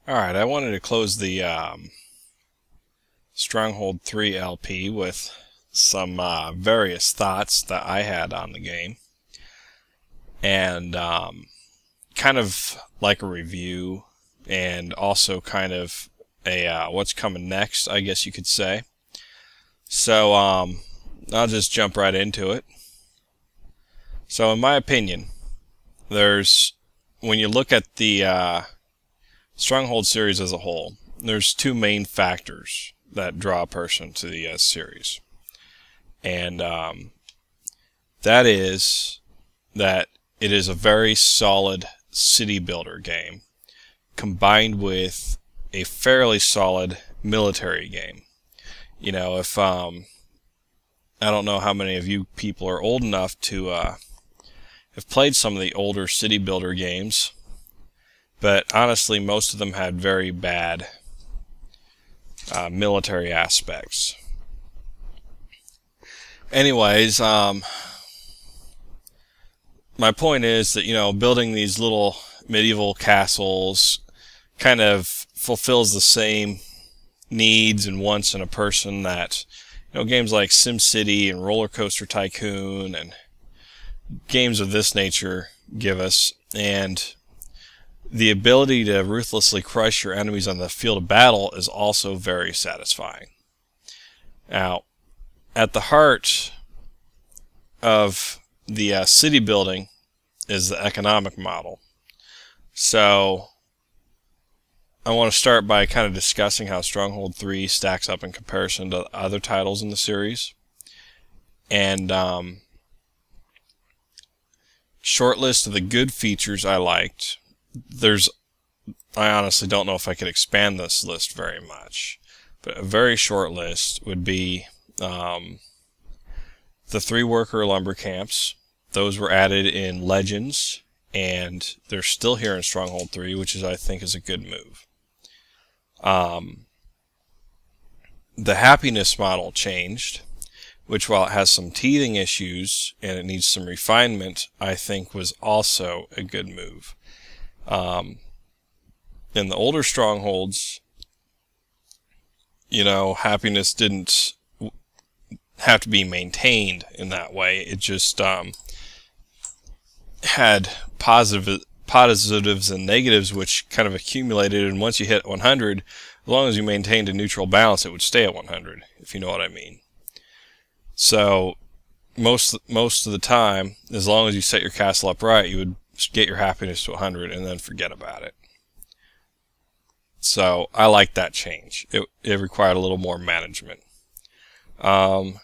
Alright, I wanted to close the Stronghold 3 LP with some various thoughts that I had on the game. And kind of like a review, and also kind of a what's coming next, I guess you could say. So I'll just jump right into it. So in my opinion, when you look at the Stronghold series as a whole, there's two main factors that draw a person to the series. And that is that it is a very solid city builder game combined with a fairly solid military game. You know, if I don't know how many of you people are old enough to have played some of the older city builder games, but honestly most of them had very bad military aspects. Anyways, my point is that, you know, building these little medieval castles kind of fulfills the same needs and wants in a person that, you know, games like SimCity and Roller Coaster Tycoon and games of this nature give us. And the ability to ruthlessly crush your enemies on the field of battle is also very satisfying. Now, at the heart of the city building is the economic model. So I want to start by kind of discussing how Stronghold 3 stacks up in comparison to other titles in the series. And short list of the good features I liked. I honestly don't know if I could expand this list very much, but a very short list would be the 3 worker lumber camps. Those were added in Legends, and they're still here in Stronghold 3, which I think is a good move. The happiness model changed, which, while it has some teething issues and it needs some refinement, I think was also a good move. In the older Strongholds, you know, happiness didn't have to be maintained in that way. It just had positives and negatives which kind of accumulated, and once you hit 100, as long as you maintained a neutral balance, it would stay at 100, if you know what I mean. So most of the time, as long as you set your castle up right, you would get your happiness to 100 and then forget about it. So I like that change. It required a little more management. The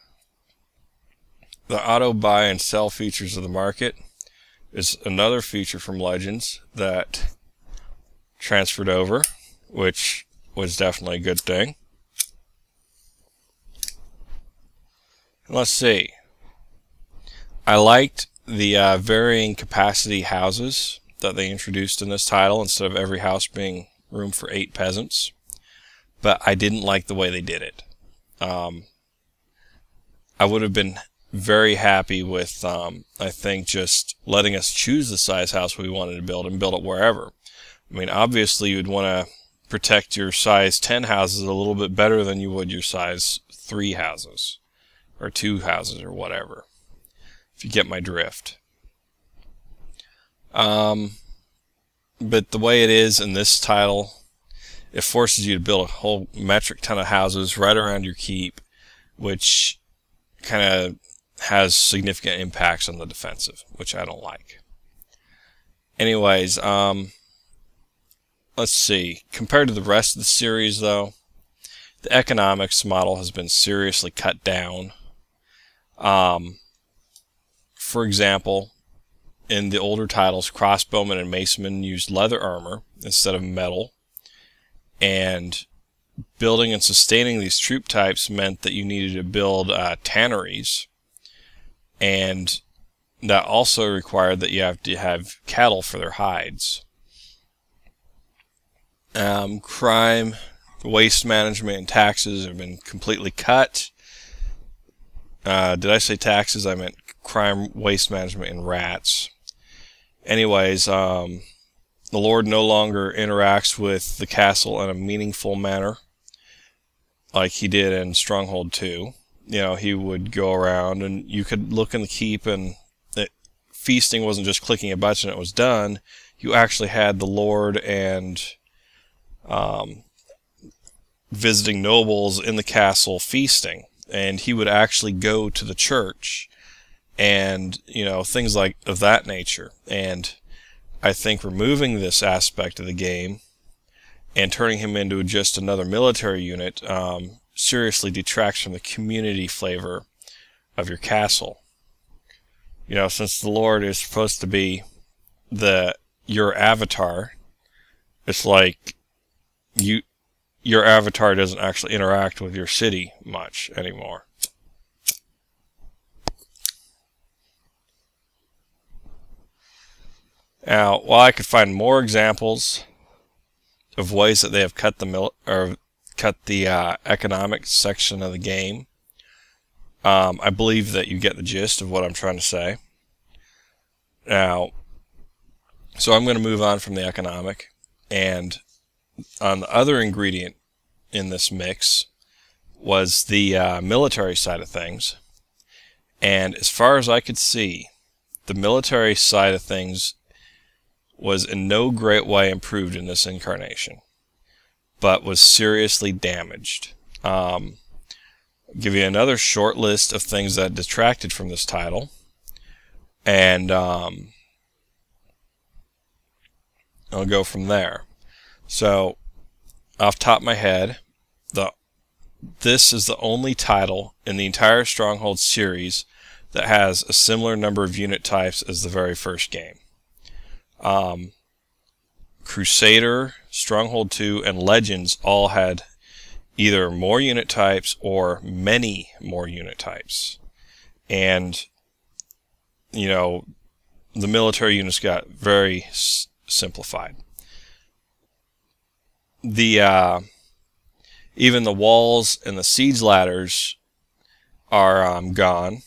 auto buy and sell features of the market is another feature from Legends that transferred over, which was definitely a good thing. Let's see. I liked the varying capacity houses that they introduced in this title, instead of every house being room for 8 peasants. But I didn't like the way they did it. I would have been very happy with, I think, just letting us choose the size house we wanted to build and build it wherever. I mean, obviously you'd want to protect your size 10 houses a little bit better than you would your size 3 houses or 2 houses or whatever, if you get my drift. But the way it is in this title, it forces you to build a whole metric ton of houses right around your keep, which kind of has significant impacts on the defensive, which I don't like. Anyways, let's see. Compared to the rest of the series, though, the economics model has been seriously cut down. For example, in the older titles, crossbowmen and macemen used leather armor instead of metal, and building and sustaining these troop types meant that you needed to build tanneries, and that also required that you have to have cattle for their hides. Crime, waste management, and taxes have been completely cut. Did I say taxes? I meant crime, waste management, and rats. Anyways, the Lord no longer interacts with the castle in a meaningful manner like he did in Stronghold 2. He would go around and you could look in the keep, and feasting wasn't just clicking a button and it was done. You actually had the Lord and visiting nobles in the castle feasting, and he would actually go to the church and things like of that nature. And I think removing this aspect of the game and turning him into just another military unit seriously detracts from the community flavor of your castle. Since the Lord is supposed to be your avatar, it's like your avatar doesn't actually interact with your city much anymore. Now, while I could find more examples of ways that they have cut the economic section of the game, I believe that you get the gist of what I'm trying to say. Now, so I'm going to move on from the economic, and on the other ingredient in this mix was the military side of things. And as far as I could see, the military side of things was in no great way improved in this incarnation, but was seriously damaged. Give you another short list of things that detracted from this title, and I'll go from there. So, off the top of my head, this is the only title in the entire Stronghold series that has a similar number of unit types as the very first game. Crusader, Stronghold 2, and Legends all had either more unit types or many more unit types. And, the military units got very simplified. Even the walls and the siege ladders are gone,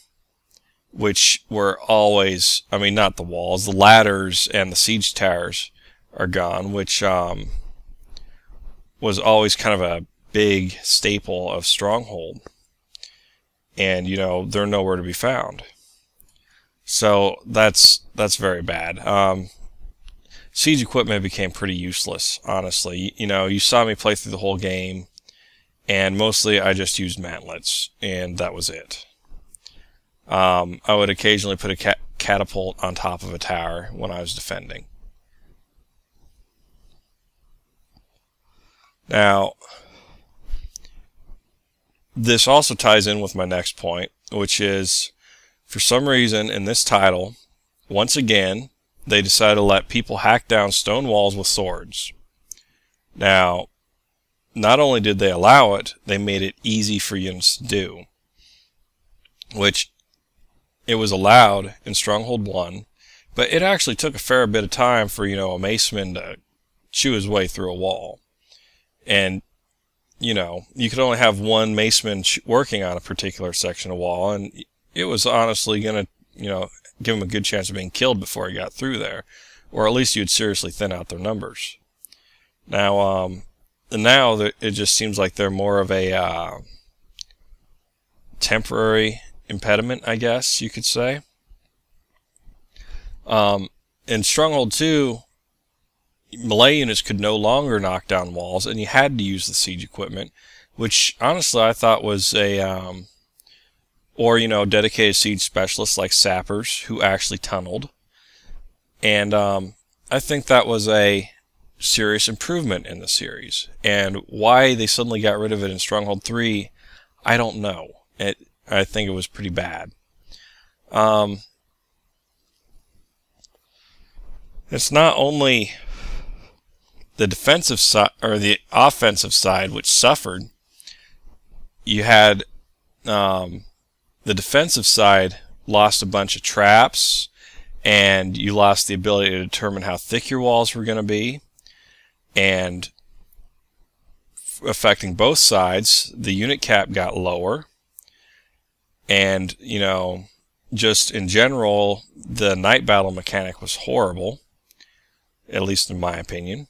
which were always, not the walls, the ladders and the siege towers are gone, which was always kind of a big staple of Stronghold. And, they're nowhere to be found. So that's very bad. Siege equipment became pretty useless, honestly. You saw me play through the whole game, and mostly I just used mantlets, and that was it. I would occasionally put a catapult on top of a tower when I was defending. Now, this also ties in with my next point, which is, for some reason in this title, once again, they decided to let people hack down stone walls with swords. Now, not only did they allow it, they made it easy for units to do, which it was allowed in Stronghold 1, but it actually took a fair bit of time for, a maceman to chew his way through a wall. And, you could only have one maceman working on a particular section of wall, and it was honestly going to, give him a good chance of being killed before he got through there, or at least you'd seriously thin out their numbers. Now, it just seems like they're more of a temporary impediment, I guess you could say. In Stronghold 2, melee units could no longer knock down walls, and you had to use the siege equipment, which honestly I thought was dedicated siege specialists like sappers who actually tunneled. And I think that was a serious improvement in the series. And why they suddenly got rid of it in Stronghold 3, I don't know. I think it was pretty bad. It's not only the defensive side or the offensive side which suffered. You had the defensive side lost a bunch of traps, and you lost the ability to determine how thick your walls were going to be, and affecting both sides, the unit cap got lower, and just in general, the night battle mechanic was horrible. at least in my opinion.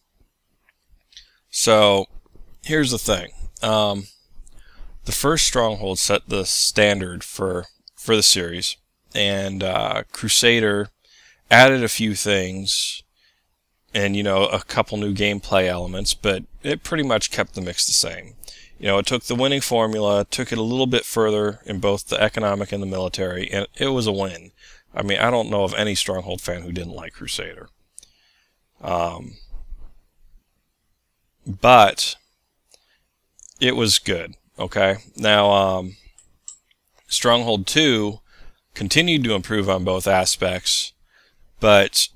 So here's the thing. The first Stronghold set the standard for the series, and Crusader added a few things and, a couple new gameplay elements, but it pretty much kept the mix the same. It took the winning formula, took it a little bit further in both the economic and the military, and it was a win. I mean, I don't know of any Stronghold fan who didn't like Crusader. But it was good, okay? Now, Stronghold 2 continued to improve on both aspects, but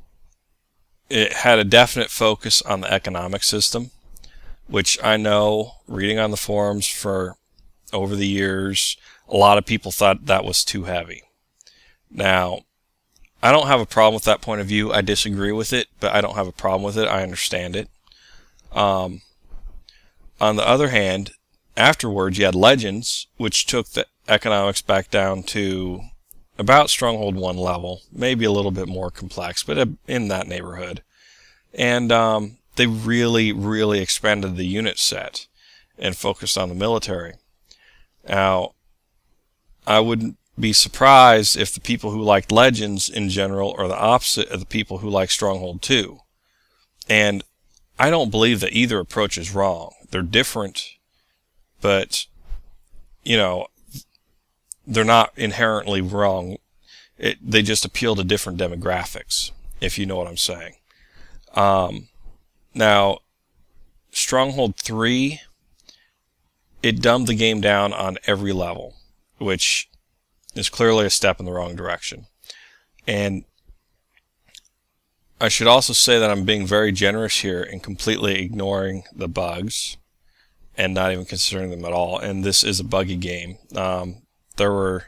it had a definite focus on the economic system, which I know, reading on the forums for over the years, a lot of people thought that was too heavy. Now, I don't have a problem with that point of view. I disagree with it, but I don't have a problem with it. I understand it. On the other hand, afterwards you had Legends, which took the economics back down to about Stronghold 1 level, maybe a little bit more complex, but in that neighborhood. And they really, really expanded the unit set and focused on the military. Now, I wouldn't be surprised if the people who liked Legends in general are the opposite of the people who like Stronghold 2. And I don't believe that either approach is wrong. They're different, but, they're not inherently wrong. They just appeal to different demographics, if you know what I'm saying. Now, Stronghold 3, it dumbed the game down on every level, which is clearly a step in the wrong direction. And I should also say that I'm being very generous here and completely ignoring the bugs and not even considering them at all. And this is a buggy game. There were,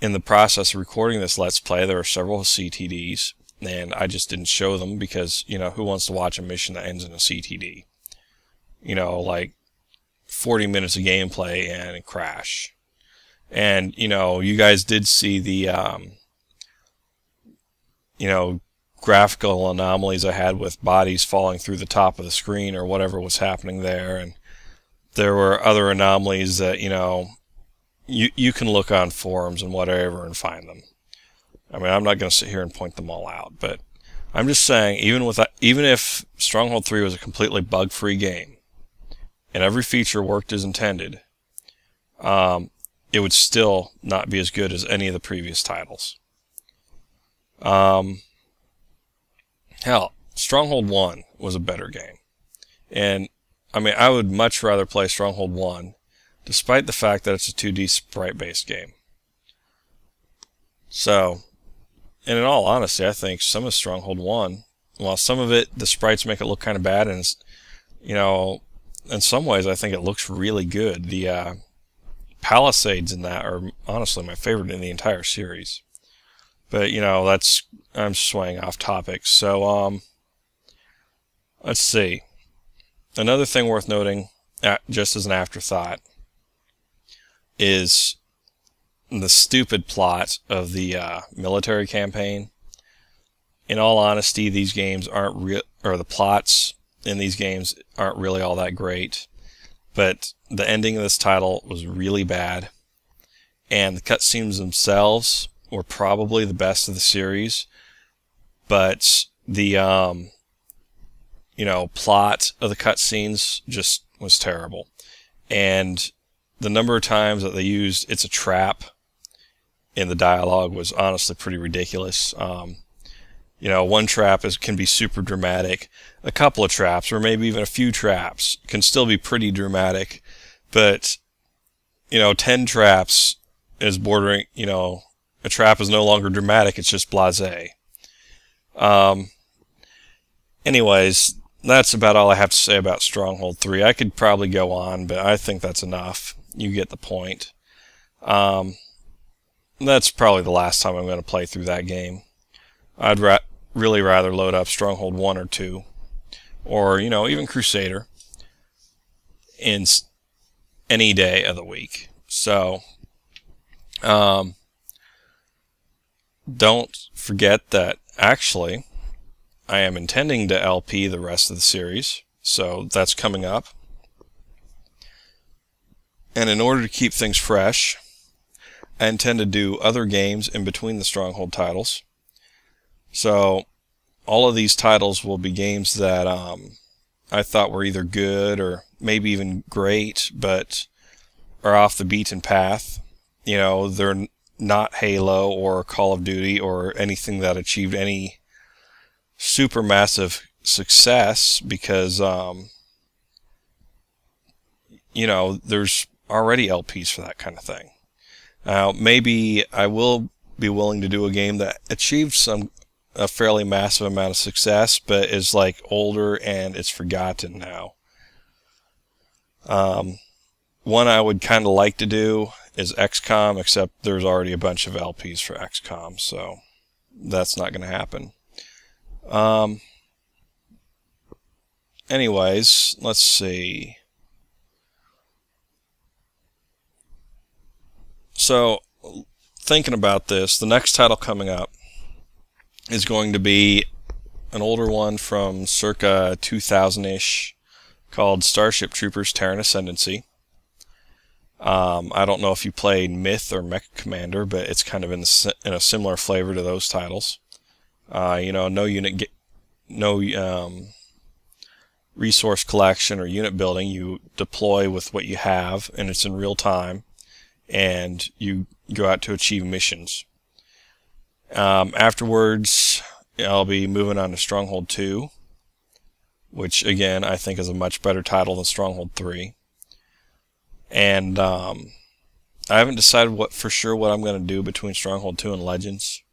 in the process of recording this Let's Play, there were several CTDs, and I just didn't show them because, who wants to watch a mission that ends in a CTD? Like 40 minutes of gameplay and a crash. And, you guys did see the, graphical anomalies I had with bodies falling through the top of the screen or whatever was happening there. And there were other anomalies that, you can look on forums and whatever and find them. I mean, I'm not going to sit here and point them all out, but I'm just saying, even if Stronghold 3 was a completely bug-free game and every feature worked as intended, it would still not be as good as any of the previous titles. Hell, Stronghold 1 was a better game. And, I would much rather play Stronghold 1, despite the fact that it's a 2D sprite-based game. So, and in all honesty, I think some of Stronghold 1, while some of it, the sprites make it look kind of bad, and, in some ways I think it looks really good. The Palisades in that are honestly my favorite in the entire series. But, I'm swaying off topic. So, let's see. Another thing worth noting, just as an afterthought, is the stupid plot of the military campaign. In all honesty, these games aren't real, or the plots in these games aren't really all that great. But the ending of this title was really bad, and the cutscenes themselves were probably the best of the series. But the plot of the cutscenes just was terrible, and the number of times that they used "it's a trap" in the dialogue was honestly pretty ridiculous. One trap can be super dramatic. A couple of traps, or maybe even a few traps, can still be pretty dramatic. But, 10 traps is bordering, a trap is no longer dramatic, it's just blasé. Anyways, that's about all I have to say about Stronghold 3. I could probably go on, but I think that's enough. You get the point. That's probably the last time I'm going to play through that game. I'd really rather load up Stronghold 1 or 2, or, even Crusader, in any day of the week. So, don't forget that, actually, I am intending to LP the rest of the series, so that's coming up. And in order to keep things fresh, I intend to do other games in between the Stronghold titles. So all of these titles will be games that I thought were either good or maybe even great, but are off the beaten path. You know, they're not Halo or Call of Duty or anything that achieved any super massive success because, you know, there's already LPs for that kind of thing. Now, maybe I will be willing to do a game that achieved a fairly massive amount of success, but is like older and it's forgotten now. One I would kind of like to do is XCOM, except there's already a bunch of LPs for XCOM, so that's not going to happen. Anyways, let's see. So, thinking about this, the next title coming up is going to be an older one from circa 2000-ish called Starship Troopers Terran Ascendancy. I don't know if you played Myth or Mech Commander, but it's kind of in a similar flavor to those titles. You know, no resource collection or unit building. You deploy with what you have, and it's in real time, and you go out to achieve missions. Afterwards, I'll be moving on to Stronghold 2, which again I think is a much better title than Stronghold 3. And I haven't decided for sure what I'm going to do between Stronghold 2 and Legends.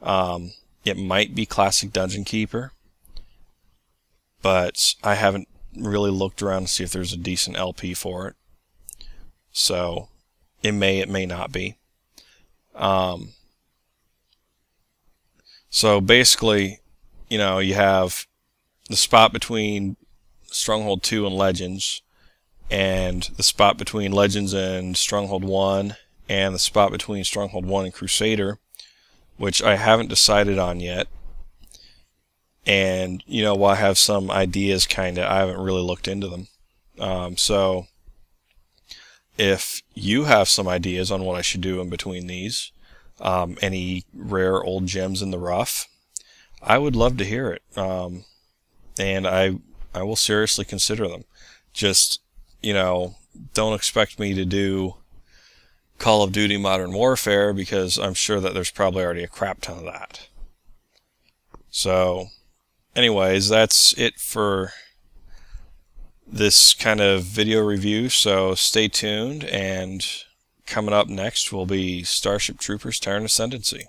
It might be Classic Dungeon Keeper, but I haven't really looked around to see if there's a decent LP for it. So it may not be. So basically, you know, you have the spot between Stronghold 2 and Legends, and the spot between Legends and Stronghold 1, and the spot between Stronghold 1 and Crusader, which I haven't decided on yet. And, you know, while I have some ideas, I haven't really looked into them. So, if you have some ideas on what I should do in between these, any rare old gems in the rough, I would love to hear it. And I will seriously consider them. Just, you know, don't expect me to do Call of Duty Modern Warfare, because I'm sure that there's probably already a crap ton of that. So, anyways, that's it for this kind of video review, so stay tuned, and coming up next will be Starship Troopers Terran Ascendancy.